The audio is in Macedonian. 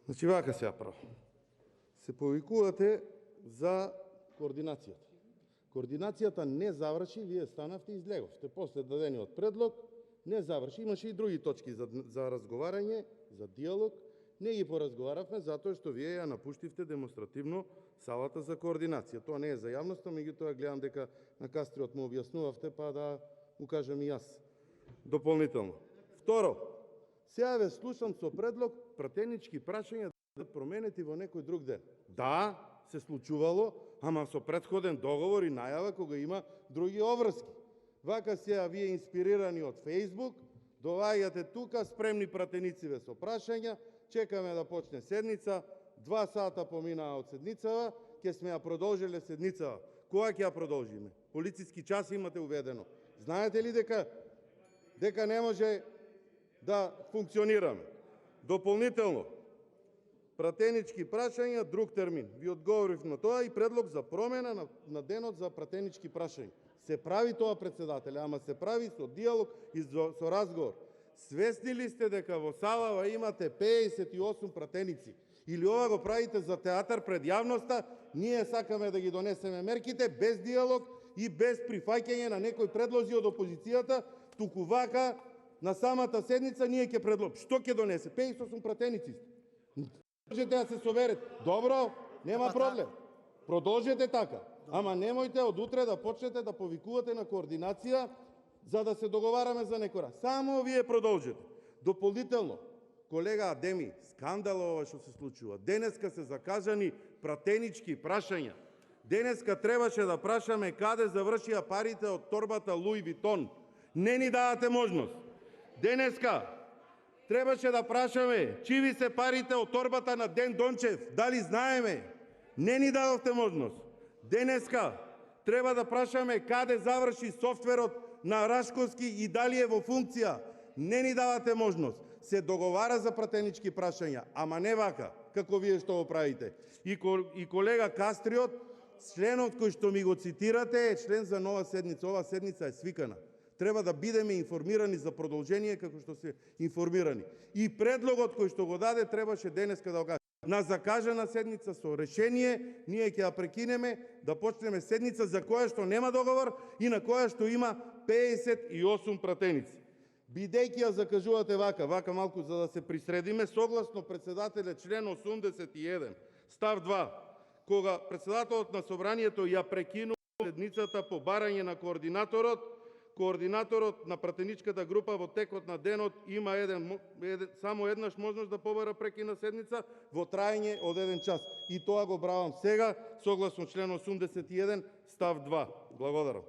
Значи вака сега право. Се повикувате за координацијата. Координацијата не заврши, вие станавте и излеговте. После дадениот предлог не заврши. Имаше и други точки за разговарање, за диалог. Не ги поразговаравме затоа што вие ја напуштивте демонстративно салата за координација. Тоа не е за јавноста, меѓутоа гледам дека на Кастриот му објаснувавте, па да му кажам и јас дополнително. Второ, сега ве слушам со предлог пратенички прашања да променете во некој друг ден. Да, се случувало, ама со претходен договор и најава кога има други обврски. Вака сега вие инспирирани од Фејсбук, доаѓате тука спремни пратенициве со прашања, чекаме да почне седница, 2 сата поминаа од седницава, ќе сме ја продолжиле седницава. Кога ќе ја продолжиме? Полициски час имате уведено. Знаете ли дека не може да функционираме? Дополнително, пратенички прашања, друг термин. Ви одговорив на тоа и предлог за промена на денот за пратенички прашања. Се прави тоа, председателе, ама се прави со диалог и со разговор. Свесни ли сте дека во салава имате 58 пратеници? Или ова го правите за театар пред јавноста? Ние сакаме да ги донесеме мерките без диалог и без прифаќање на некои предлози од опозицијата, туку вака на самата седница ние ќе предлог. Што ќе донесе? 58 пратеници сте. Можете да се соверете. Добро, нема проблем. Продолжете така. Ама немојте од утре да почнете да повикувате на координација за да се договараме за некој. Само вие продолжете. Дополнително, колега Адеми, скандал ова што се случува. Денеска се закажани пратенички прашања. Денеска требаше да прашаме каде завршија парите од торбата Луи Витон. Не ни давате можност. Денеска требаше да прашаме чиви се парите од торбата на Ден Дончев. Дали знаеме? Не ни дадовте можност. Денеска треба да прашаме каде заврши софтверот на Рашковски и дали е во функција. Не ни давате можност. Се договара за пратенички прашања, ама не вака, како вие што го правите. И колега Кастриот, членот кој што ми го цитирате е член за нова седница. Ова седница е свикана. Треба да бидеме информирани за продолжение како што се информирани. И предлогот кој што го даде требаше денеска да го каже. На закажана седница со решение, ние ќе ја прекинеме, да почнеме седница за која што нема договор и на која што има 58 пратеници. Бидејќи ја закажувате вака малку за да се присредиме, согласно председателя член 81, став 2, кога председателот на собранието ја прекинува седницата по барање на координаторот на пратеничката група во текот на денот има само еднаш можност да побара прекина седница во траење од 1 час. И тоа го бравам сега, согласно член 81, став 2. Благодарам.